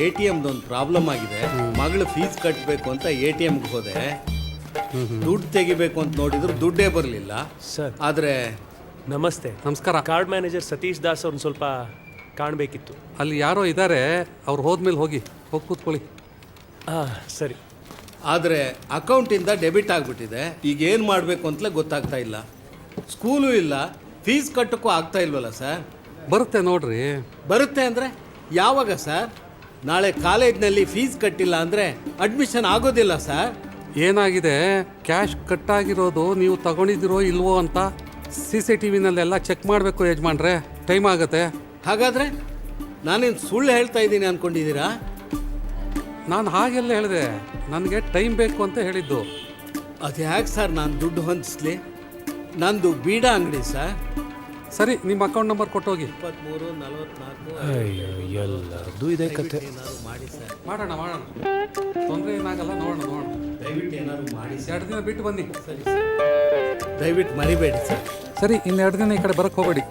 ATMದೊಂದು problem ಆಗಿದೆ. ಮಗಳು fees ಕಟ್ಟಬೇಕು ಅಂತ ATMಗೆ ಹೋದೆ. ದುಡ್ಡು ತೆಗಿಬೇಕು ಅಂತ ನೋಡಿದ್ರು ದುಡ್ಡೇ ಬರಲಿಲ್ಲ ಸರ್. ಆದರೆ ನಮಸ್ತೆ. ನಮಸ್ಕಾರ. ಕಾರ್ಡ್ ಮ್ಯಾನೇಜರ್ ಸತೀಶ್ ದಾಸ್ ಅವ್ರನ್ನ ಸ್ವಲ್ಪ ಕಾಣಬೇಕಿತ್ತು. ಅಲ್ಲಿ ಯಾರೋ ಇದ್ದಾರೆ, ಅವ್ರು ಹೋದ್ಮೇಲೆ ಹೋಗಿ ಕೂತ್ಕೊಳ್ಳಿ. ಹಾಂ ಸರಿ. ಆದರೆ ಅಕೌಂಟಿಂದ ಡೆಬಿಟ್ ಆಗಿಬಿಟ್ಟಿದೆ. ಈಗ ಏನು ಮಾಡಬೇಕು ಅಂತಲೇ ಗೊತ್ತಾಗ್ತಾ ಇಲ್ಲ. ಸ್ಕೂಲು ಇಲ್ಲ, ಫೀಸ್ ಕಟ್ಟೋಕ್ಕೂ ಆಗ್ತಾ ಇಲ್ವಲ್ಲ ಸರ್. ಬರುತ್ತೆ ನೋಡ್ರಿ. ಬರುತ್ತೆ ಅಂದರೆ ಯಾವಾಗ ಸರ್? ನಾಳೆ ಕಾಲೇಜ್ನಲ್ಲಿ ಫೀಸ್ ಕಟ್ಟಿಲ್ಲ ಅಂದರೆ ಅಡ್ಮಿಷನ್ ಆಗೋದಿಲ್ಲ ಸರ್. ಏನಾಗಿದೆ, ಕ್ಯಾಶ್ ಕಟ್ಟಾಗಿರೋದು ನೀವು ತಗೊಂಡಿದ್ದೀರೋ ಇಲ್ವೋ ಅಂತ CCTVನಲ್ಲೆಲ್ಲ ಚೆಕ್ ಮಾಡಬೇಕು ಯಜಮಾನ್ರೆ. ಟೈಮ್ ಆಗುತ್ತೆ. ಹಾಗಾದರೆ ನಾನೇನು ಸುಳ್ಳು ಹೇಳ್ತಾ ಇದ್ದೀನಿ ಅಂದ್ಕೊಂಡಿದ್ದೀರಾ? ನಾನು ಹಾಗೆಲ್ಲ ಹೇಳಿದೆ, ನನಗೆ ಟೈಮ್ ಬೇಕು ಅಂತ ಹೇಳಿದ್ದು. ಅದು ಯಾಕೆ ಸರ್ ನಾನು ದುಡ್ಡು ಹೊಂದಿಸ್ಲಿ? ನಂದು ಬೀಡ ಅಂಗಡಿ ಸರ್. ಸರಿ, ನಿಮ್ಮ ಅಕೌಂಟ್ ನಂಬರ್ ಕೊಟ್ಟೋಗಿ. 23 44 ಅಯ್ಯೋ ಎಲ್ಲರದ್ದು ಇದೇ ಕತೆ. ಏನಾದ್ರು ಮಾಡಿ ಸರ್. ಮಾಡೋಣ ತೊಂದರೆ ಏನಾಗಲ್ಲ. ನೋಡೋಣ ದಯವಿಟ್ಟು ಏನಾದ್ರು ಮಾಡಿ ಸರ್. 2 ದಿನ ಬಿಟ್ಟು ಬನ್ನಿ. ಸರಿ ಸರ್, ದಯವಿಟ್ಟು ಮರಿಬೇಡಿ ಸರ್. ಸರಿ, ಇನ್ನು 2 ದಿನ ಈ ಕಡೆ ಬರಕ್ಕೆ ಹೋಗಬೇಡಿ.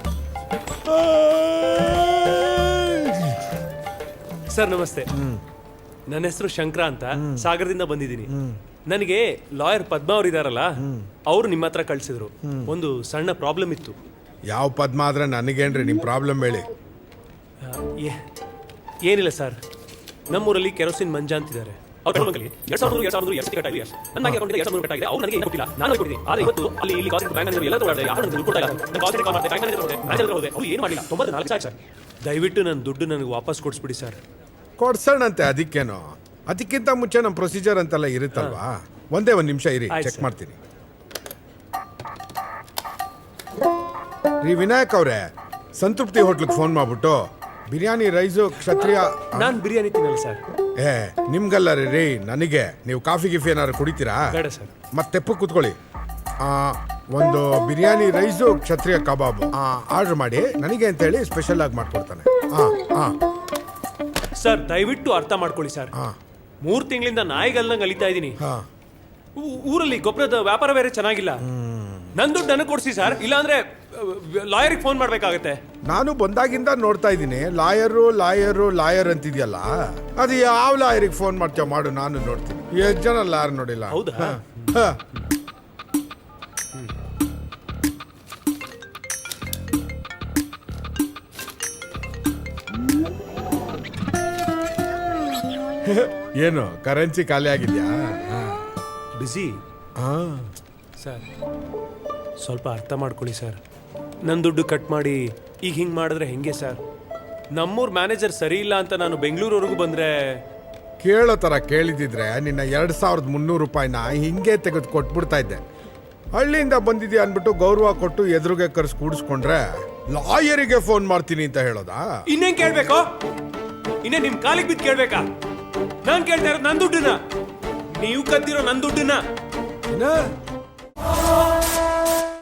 ಸರ್ ನಮಸ್ತೆ. ನನ್ನ ಹೆಸರು ಶಂಕರ ಅಂತ, ಸಾಗರದಿಂದ ಬಂದಿದ್ದೀನಿ. ನನಗೆ ಲಾಯರ್ ಪದ್ಮ ಅವ್ರು ಇದಾರಲ್ಲ, ಅವರು ನಿಮ್ಮ ಹತ್ರ ಕಳಿಸಿದ್ರು. ಒಂದು ಸಣ್ಣ ಪ್ರಾಬ್ಲಮ್ ಇತ್ತು. ಯಾವ ಪದ್ಮ ಆದ್ರೆ ನನಗೇನ್ರಿ ನಿಮ್ಮ ಪ್ರಾಬ್ಲಮ್ ಹೇಳಿ. ಏನಿಲ್ಲ ಸರ್, ನಮ್ಮೂರಲ್ಲಿ ಕೆರೋಸಿನ್ ಮಂಜ ಅಂತಿದ್ದಾರೆ. ಅವ್ರು ನನ್ನ ಕೊಟ್ಟಿಲ್ಲ, ನಾನು ಕೊಟ್ಟಿದ್ದೀನಿ. ಆದ್ರೆ ಇವತ್ತು ಅಲ್ಲಿ ಇಲ್ಲಿ ಎಲ್ಲ ಏನು ಮಾಡಿಲ್ಲ. 94 ಸಾವಿರ ಸರ್. ದಯವಿಟ್ಟು ನನ್ನ ದುಡ್ಡು ನನಗೆ ವಾಪಸ್ ಕೊಡಿಸ್ಬಿಡಿ ಸರ್. ಕೊಡ್ಸೋಣಂತೆ, ಅದಕ್ಕೇನೋ. ಅದಕ್ಕಿಂತ ಮುಂಚೆ ನಮ್ಮ ಪ್ರೊಸೀಜರ್ ಅಂತೆಲ್ಲ ಇರುತ್ತಲ್ವಾ. ಒಂದೇ ಒಂದು ನಿಮಿಷ ಇರಿ, ಚೆಕ್ ಮಾಡ್ತೀನಿ. ರೀ ವಿನಾಯಕ್ ಅವರೇ, ಸಂತೃಪ್ತಿ ಹೋಟ್ಲಿಗೆ ಫೋನ್ ಮಾಡ್ಬಿಟ್ಟು ಬಿರಿಯಾನಿ ರೈಸು ಕ್ಷತ್ರಿಯ. ನಾನು ಬಿರಿಯಾನಿ ತಿನ್ನಲ್ಲ ಸರ್. ನಿಮ್ಗಲ್ಲ ರೀ, ನನಗೆ. ನೀವು ಕಾಫಿ ಗಿಫಿ ಏನಾದ್ರು ಕುಡಿತೀರಾ? ಬೇಡ ಸರ್. ಮತ್ತೆ ತೆಪ್ಪು ಕೂತ್ಕೊಳ್ಳಿ. ಒಂದು ಬಿರಿಯಾನಿ ರೈಸು ಕ್ಷತ್ರಿಯ ಕಬಾಬ್ ಆರ್ಡರ್ ಮಾಡಿ, ನನಗೆ ಅಂತೇಳಿ ಸ್ಪೆಷಲ್ ಆಗಿ ಮಾಡ್ಕೊಡ್ತಾನೆ. ಸರ್ ದಯವಿಟ್ಟು ಅರ್ಥ ಮಾಡ್ಕೊಳ್ಳಿ ಸರ್. 3 ತಿಂಗಳಿಂದ ನಾಯಿಗಲ್ನಂಗೆ ಅಲಿತಾ ಇದ್ದೀನಿ. ಊರಲ್ಲಿ ಗೊಬ್ಬರದ ವ್ಯಾಪಾರ ಬೇರೆ ಚೆನ್ನಾಗಿಲ್ಲ. ನನ್ನ ದುಡ್ಡು ನನಗೆ ಕೊಡಿಸಿ ಸರ್, ಇಲ್ಲಾಂದ್ರೆ ಲಾಯರಿಗೆ ಫೋನ್ ಮಾಡ್ಬೇಕಾಗತ್ತೆ. ನಾನು ಬಂದಾಗಿಂದ ನೋಡ್ತಾ ಇದ್ದೀನಿ, ಲಾಯರ್ ಅಂತಿದ್ಯಲ್ಲ, ಅದು ಯಾವ ಲಾಯರಿಗೆ ಫೋನ್ ಮಾಡ್ತೀಯ ಮಾಡು, ನಾನು ನೋಡ್ತೀನಿ. ಎಷ್ಟು ಜನ ಲಾಯರ್ ನೋಡಿಲ್ಲ. ಹೌದಾ? ಏನು ಕರೆನ್ಸಿ ಖಾಲಿ ಆಗಿದ್ಯಾ? ಬಿಸಿ ಸರ್. ಸ್ವಲ್ಪ ಅರ್ಥ ಮಾಡ್ಕೊಳ್ಳಿ ಸರ್. ನನ್ನ ದುಡ್ಡು ಕಟ್ ಮಾಡಿ ಈಗ ಹಿಂಗೆ ಮಾಡಿದ್ರೆ ಹೆಂಗೆ ಸರ್? ನಮ್ಮೂರ್ ಮ್ಯಾನೇಜರ್ ಸರಿ ಇಲ್ಲ ಅಂತ ನಾನು ಬೆಂಗಳೂರವರೆಗೂ ಬಂದ್ರೆ. ಕೇಳೋ ಥರ ಕೇಳಿದಿದ್ರೆ ನಿನ್ನ 2300 ರೂಪಾಯಿನ ಹಿಂಗೆ ತೆಗೆದು ಕೊಟ್ಬಿಡ್ತಾ ಇದ್ದೆ. ಹಳ್ಳಿಯಿಂದ ಬಂದಿದ್ಯಾ ಅಂದ್ಬಿಟ್ಟು ಗೌರವ ಕೊಟ್ಟು ಎದುರುಗೆ ಕರೆಸಿ ಕೂಡಿಸ್ಕೊಂಡ್ರೆ ಲಾಯರಿಗೆ ಫೋನ್ ಮಾಡ್ತೀನಿ ಅಂತ ಹೇಳೋದಾ? ಇನ್ನೇನ್ ಕೇಳ್ಬೇಕು? ಇನ್ನೇ ನಿಮ್ ಕಾಲಿಗೆ ಬಿದ್ದು ಕೇಳ್ಬೇಕಾ? ನಾನ್ ಕೇಳ್ತಾ ಇರೋದು ನನ್ನ ದುಡ್ಡನ್ನ, ನೀವು ಕದ್ದಿರೋ ನನ್ನ ದುಡ್ಡನ್ನ.